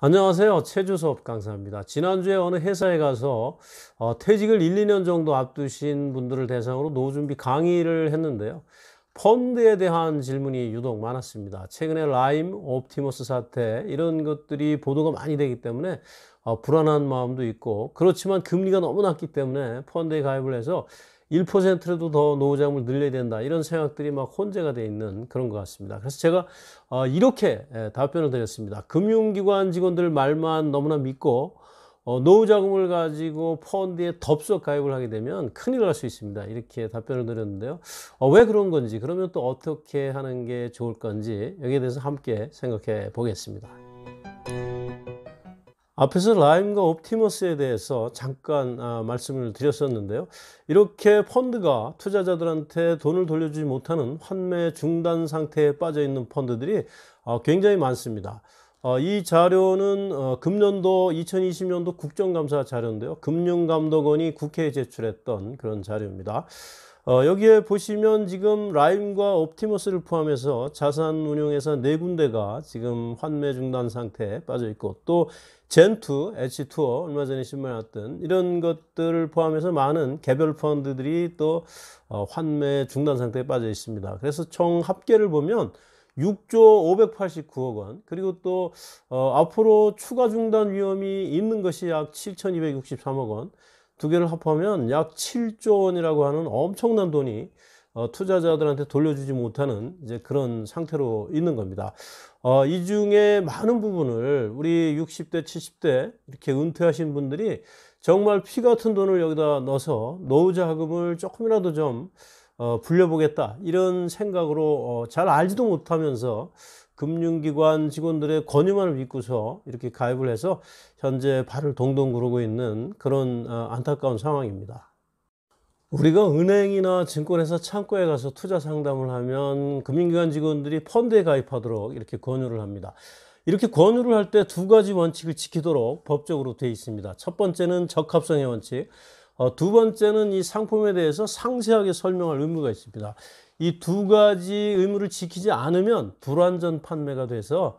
안녕하세요. 체주수업 강사입니다. 지난주에 어느 회사에 가서 퇴직을 1, 2년 정도 앞두신 분들을 대상으로 노후준비 강의를 했는데요. 펀드에 대한 질문이 유독 많았습니다. 최근에 라임, 옵티머스 사태 이런 것들이 보도가 많이 되기 때문에 불안한 마음도 있고, 그렇지만 금리가 너무 낮기 때문에 펀드에 가입을 해서 1%라도 더 노후자금을 늘려야 된다, 이런 생각들이 막 혼재가 되어 있는 그런 것 같습니다. 그래서 제가 이렇게 답변을 드렸습니다. 금융기관 직원들 말만 너무나 믿고 노후자금을 가지고 펀드에 덥석 가입을 하게 되면 큰일 날 수 있습니다. 이렇게 답변을 드렸는데요. 왜 그런 건지, 그러면 또 어떻게 하는 게 좋을 건지, 여기에 대해서 함께 생각해 보겠습니다. 앞에서 라임과 옵티머스에 대해서 잠깐 말씀을 드렸었는데요. 이렇게 펀드가 투자자들한테 돈을 돌려주지 못하는 환매 중단 상태에 빠져 있는 펀드들이 굉장히 많습니다. 이 자료는 금년도 2020년도 국정감사 자료인데요. 금융감독원이 국회에 제출했던 그런 자료입니다. 여기에 보시면 지금 라임과 옵티머스를 포함해서 자산운용회사 4군데가 지금 환매 중단 상태에 빠져 있고, 또 젠2, H2O 얼마 전에 신문에 났던 이런 것들을 포함해서 많은 개별 펀드들이 또 환매 중단 상태에 빠져 있습니다. 그래서 총 합계를 보면 6조 589억 원, 그리고 또 앞으로 추가 중단 위험이 있는 것이 약 7,263억 원, 두 개를 합하면 약 7조 원이라고 하는 엄청난 돈이 투자자들한테 돌려주지 못하는 이제 그런 상태로 있는 겁니다. 이 중에 많은 부분을 우리 60대, 70대 이렇게 은퇴하신 분들이 정말 피 같은 돈을 여기다 넣어서 노후자금을 조금이라도 좀 불려보겠다, 이런 생각으로 잘 알지도 못하면서 금융기관 직원들의 권유만을 믿고서 이렇게 가입을 해서 현재 발을 동동 구르고 있는 그런 안타까운 상황입니다. 우리가 은행이나 증권회사 창구에 가서 투자 상담을 하면 금융기관 직원들이 펀드에 가입하도록 이렇게 권유를 합니다. 이렇게 권유를 할 때 두 가지 원칙을 지키도록 법적으로 되어 있습니다. 첫 번째는 적합성의 원칙, 두 번째는 이 상품에 대해서 상세하게 설명할 의무가 있습니다. 이 두 가지 의무를 지키지 않으면 불완전 판매가 돼서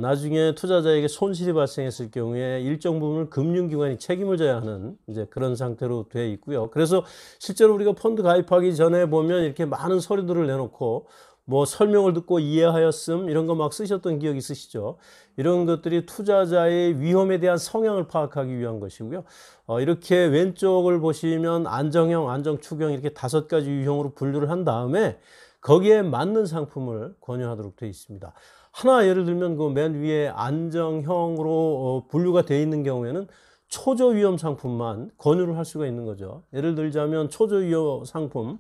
나중에 투자자에게 손실이 발생했을 경우에 일정 부분을 금융기관이 책임을 져야 하는 이제 그런 상태로 되어 있고요. 그래서 실제로 우리가 펀드 가입하기 전에 보면 이렇게 많은 서류들을 내놓고 뭐 설명을 듣고 이해하였음 이런 거 막 쓰셨던 기억 있으시죠? 이런 것들이 투자자의 위험에 대한 성향을 파악하기 위한 것이고요. 이렇게 왼쪽을 보시면 안정형, 안정축형 이렇게 5가지 유형으로 분류를 한 다음에 거기에 맞는 상품을 권유하도록 되어 있습니다. 하나 예를 들면 그 맨 위에 안정형으로 분류가 되어 있는 경우에는 초저위험 상품만 권유를 할 수가 있는 거죠. 예를 들자면 초저위험 상품,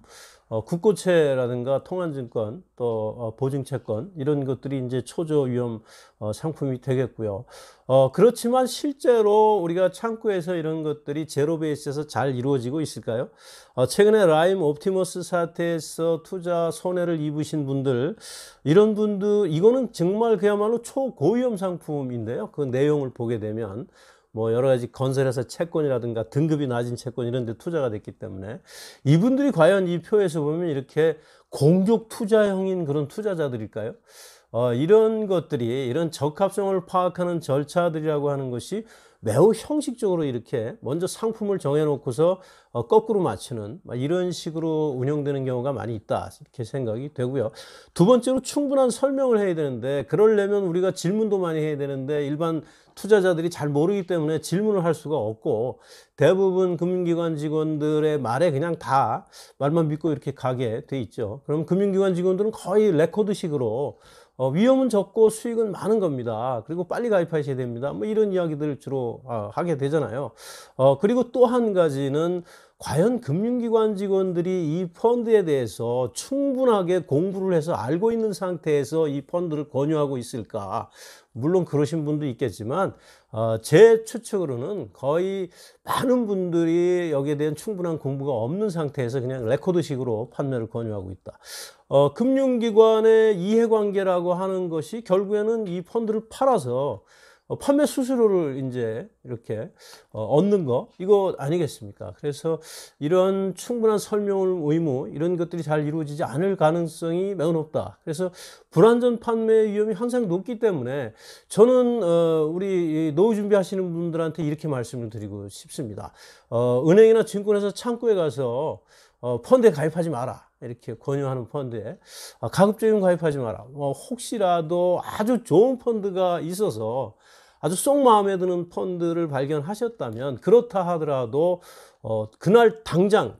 국고채라든가 통한증권, 또 보증채권 이런 것들이 이제 초저위험 상품이 되겠고요. 그렇지만 실제로 우리가 창구에서 이런 것들이 제로 베이스에서 잘 이루어지고 있을까요? 최근에 라임 옵티머스 사태에서 투자 손해를 입으신 분들, 이런 분들, 이거는 정말 그야말로 초고위험 상품인데요. 그 내용을 보게 되면 뭐 여러 가지 건설회사 채권이라든가 등급이 낮은 채권 이런 데 투자가 됐기 때문에, 이분들이 과연 이 표에서 보면 이렇게 공격 투자형인 그런 투자자들일까요? 이런 것들이, 이런 적합성을 파악하는 절차들이라고 하는 것이 매우 형식적으로 이렇게 먼저 상품을 정해놓고서 거꾸로 맞추는 이런 식으로 운영되는 경우가 많이 있다, 이렇게 생각이 되고요. 두 번째로 충분한 설명을 해야 되는데, 그러려면 우리가 질문도 많이 해야 되는데 일반 투자자들이 잘 모르기 때문에 질문을 할 수가 없고, 대부분 금융기관 직원들의 말에 그냥 다 말만 믿고 이렇게 가게 돼 있죠. 그럼 금융기관 직원들은 거의 레코드식으로 위험은 적고 수익은 많은 겁니다. 그리고 빨리 가입하셔야 됩니다. 뭐 이런 이야기들 주로 하게 되잖아요. 그리고 또 한 가지는, 과연 금융기관 직원들이 이 펀드에 대해서 충분하게 공부를 해서 알고 있는 상태에서 이 펀드를 권유하고 있을까? 물론 그러신 분도 있겠지만 제 추측으로는 거의 많은 분들이 여기에 대한 충분한 공부가 없는 상태에서 그냥 레코드식으로 판매를 권유하고 있다. 금융기관의 이해관계라고 하는 것이 결국에는 이 펀드를 팔아서 판매 수수료를 이제 이렇게 얻는 거 이거 아니겠습니까? 그래서 이런 충분한 설명 의무 이런 것들이 잘 이루어지지 않을 가능성이 매우 높다. 그래서 불완전 판매 위험이 항상 높기 때문에 저는 우리 노후 준비하시는 분들한테 이렇게 말씀을 드리고 싶습니다. 은행이나 증권회사 창구에 가서 펀드에 가입하지 마라. 이렇게 권유하는 펀드에 가급적이면 가입하지 마라. 혹시라도 아주 좋은 펀드가 있어서 아주 쏙 마음에 드는 펀드를 발견하셨다면 그렇다 하더라도 그날 당장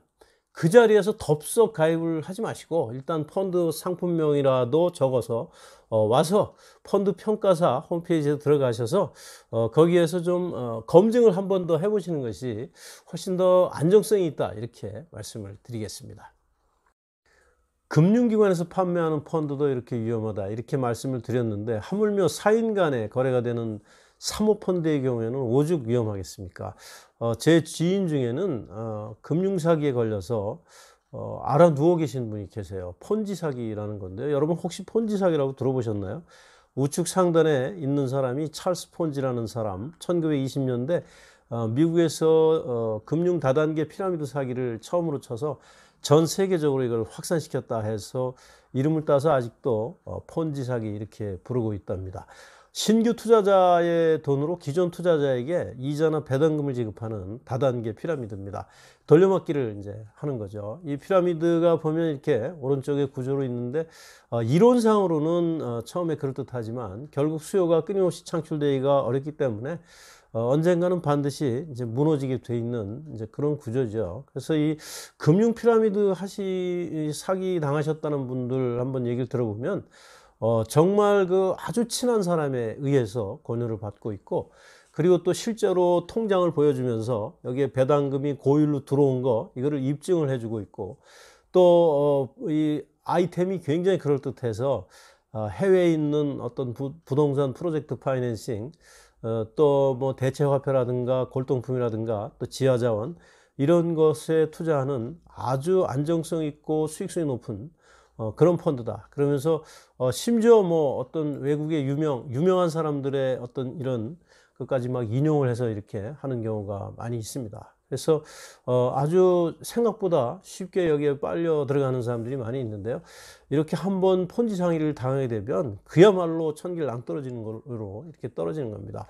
그 자리에서 덥석 가입을 하지 마시고 일단 펀드 상품명이라도 적어서 와서 펀드 평가사 홈페이지에 들어가셔서 거기에서 좀 검증을 한 번 더 해보시는 것이 훨씬 더 안정성이 있다 이렇게 말씀을 드리겠습니다. 금융기관에서 판매하는 펀드도 이렇게 위험하다 이렇게 말씀을 드렸는데 하물며 사인 간에 거래가 되는 사모펀드의 경우에는 오죽 위험하겠습니까? 제 지인 중에는 금융사기에 걸려서 알아 누워 계신 분이 계세요. 폰지 사기라는 건데요. 여러분 혹시 폰지 사기라고 들어보셨나요? 우측 상단에 있는 사람이 찰스 폰지라는 사람, 1920년대 미국에서 금융 다단계 피라미드 사기를 처음으로 쳐서 전 세계적으로 이걸 확산시켰다 해서 이름을 따서 아직도 폰지 사기 이렇게 부르고 있답니다. 신규 투자자의 돈으로 기존 투자자에게 이자나 배당금을 지급하는 다단계 피라미드입니다. 돌려막기를 이제 하는 거죠. 이 피라미드가 보면 이렇게 오른쪽에 구조로 있는데 이론상으로는 처음에 그럴듯하지만 결국 수요가 끊임없이 창출되기가 어렵기 때문에 언젠가는 반드시 이제 무너지게 돼 있는 이제 그런 구조죠. 그래서 이 금융 피라미드 사기 당하셨다는 분들 한번 얘기를 들어보면 정말 그 아주 친한 사람에 의해서 권유를 받고 있고 그리고 또 실제로 통장을 보여주면서 여기에 배당금이 고율로 들어온 거 이거를 입증을 해주고 있고 또 이 아이템이 굉장히 그럴듯해서 해외에 있는 어떤 부동산 프로젝트 파이낸싱 또 뭐 대체화폐라든가 골동품이라든가 또 지하자원 이런 것에 투자하는 아주 안정성 있고 수익성이 높은 그런 펀드다. 그러면서 심지어 뭐 어떤 외국의 유명한 사람들의 어떤 이런 것까지 막 인용을 해서 이렇게 하는 경우가 많이 있습니다. 그래서 아주 생각보다 쉽게 여기에 빨려 들어가는 사람들이 많이 있는데요. 이렇게 한번 폰지 상의를 당하게 되면 그야말로 천길 낭떠러지는 걸로 이렇게 떨어지는 겁니다.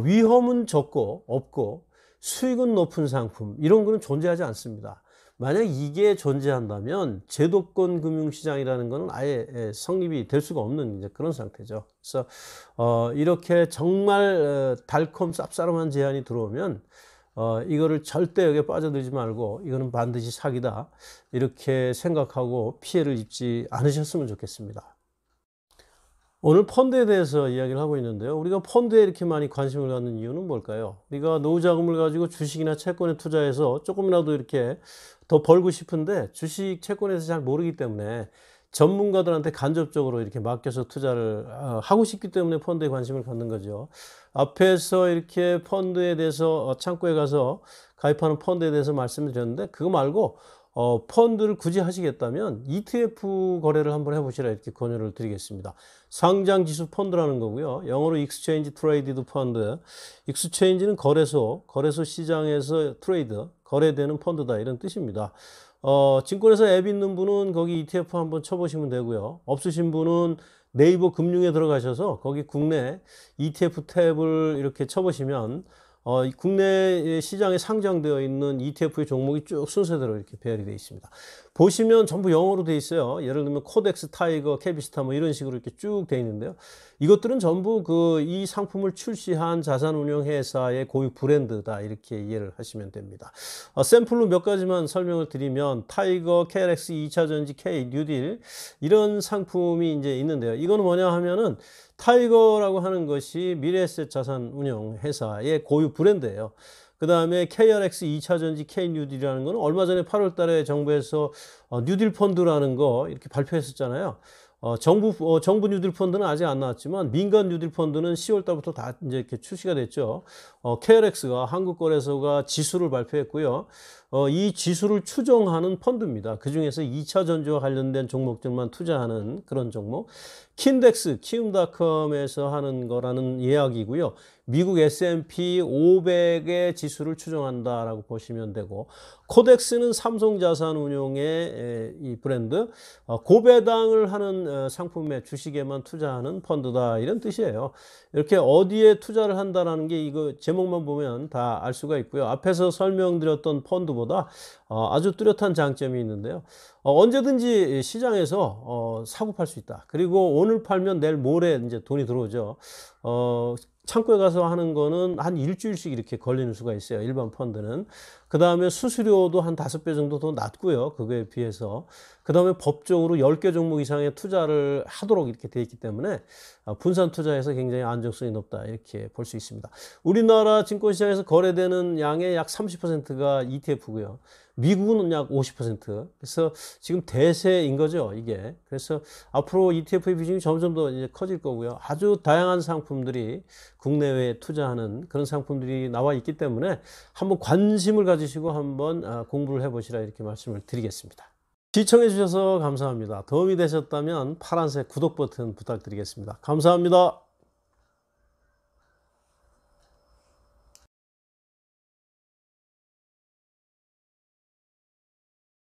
위험은 적고 없고 수익은 높은 상품 이런 거는 존재하지 않습니다. 만약 이게 존재한다면 제도권 금융시장이라는 것은 아예 성립이 될 수가 없는 이제 그런 상태죠. 그래서 이렇게 정말 달콤 쌉싸름한 제안이 들어오면 이거를 절대 여기에 빠져들지 말고 이거는 반드시 사기다 이렇게 생각하고 피해를 입지 않으셨으면 좋겠습니다. 오늘 펀드에 대해서 이야기를 하고 있는데요. 우리가 펀드에 이렇게 많이 관심을 갖는 이유는 뭘까요? 우리가 노후 자금을 가지고 주식이나 채권에 투자해서 조금이라도 이렇게 더 벌고 싶은데 주식 채권에서 잘 모르기 때문에 전문가들한테 간접적으로 이렇게 맡겨서 투자를 하고 싶기 때문에 펀드에 관심을 갖는 거죠. 앞에서 이렇게 펀드에 대해서 창구에 가서 가입하는 펀드에 대해서 말씀을 드렸는데 그거 말고 펀드를 굳이 하시겠다면 ETF 거래를 한번 해보시라 이렇게 권유를 드리겠습니다. 상장지수 펀드라는 거고요. 영어로 Exchange Traded Fund. Exchange는 거래소 시장에서 트레이드, 거래되는 펀드다 이런 뜻입니다. 증권회사 앱 있는 분은 거기 ETF 한번 쳐보시면 되고요. 없으신 분은 네이버 금융에 들어가셔서 거기 국내 ETF 탭을 이렇게 쳐보시면 국내 시장에 상장되어 있는 ETF의 종목이 쭉 순서대로 이렇게 배열이 되어 있습니다. 보시면 전부 영어로 되어 있어요. 예를 들면 코덱스, 타이거, 캐비스타 뭐 이런 식으로 이렇게 쭉 되어 있는데요. 이것들은 전부 이 상품을 출시한 자산운용회사의 고유 브랜드다 이렇게 이해를 하시면 됩니다. 샘플로 몇 가지만 설명을 드리면 타이거, KLX, 2차전지, K, 뉴딜 이런 상품이 이제 있는데요. 이거는 뭐냐 하면은 타이거라고 하는 것이 미래에셋 자산운용 회사의 고유 브랜드예요. 그 다음에 KRX 2차전지 K뉴딜이라는 거는 얼마 전에 8월 달에 정부에서 뉴딜 펀드라는 거 이렇게 발표했었잖아요. 정부 뉴딜 펀드는 아직 안 나왔지만 민간 뉴딜 펀드는 10월 달부터 다 이제 이렇게 출시가 됐죠. KRX가 한국거래소가 지수를 발표했고요. 이 지수를 추정하는 펀드입니다. 그중에서 2차 전지와 관련된 종목들만 투자하는 그런 종목. 킨덱스, 키움닷컴에서 하는 거라는 이야기고요. 미국 S&P 500의 지수를 추정한다라고 보시면 되고, 코덱스는 삼성자산운용의 이 브랜드, 고배당을 하는 상품의 주식에만 투자하는 펀드다, 이런 뜻이에요. 이렇게 어디에 투자를 한다라는 게 이거 제목만 보면 다 알 수가 있고요. 앞에서 설명드렸던 펀드보다 아주 뚜렷한 장점이 있는데요. 언제든지 시장에서 사고 팔 수 있다. 그리고 오늘 팔면 내일 모레 이제 돈이 들어오죠. 창고에 가서 하는 거는 한 일주일씩 이렇게 걸리는 수가 있어요. 일반 펀드는. 그 다음에 수수료도 한 5배 정도 더 낮고요. 그거에 비해서. 그 다음에 법적으로 10개 종목 이상의 투자를 하도록 이렇게 돼 있기 때문에 분산 투자에서 굉장히 안정성이 높다, 이렇게 볼 수 있습니다. 우리나라 증권시장에서 거래되는 양의 약 30%가 ETF고요. 미국은 약 50%. 그래서 지금 대세인 거죠, 이게. 그래서 앞으로 ETF의 비중이 점점 더 이제 커질 거고요. 아주 다양한 상품들이 국내외에 투자하는 그런 상품들이 나와 있기 때문에 한번 관심을 가지시고 한번 공부를 해보시라, 이렇게 말씀을 드리겠습니다. 시청해 주셔서 감사합니다. 도움이 되셨다면 파란색 구독 버튼 부탁드리겠습니다. 감사합니다.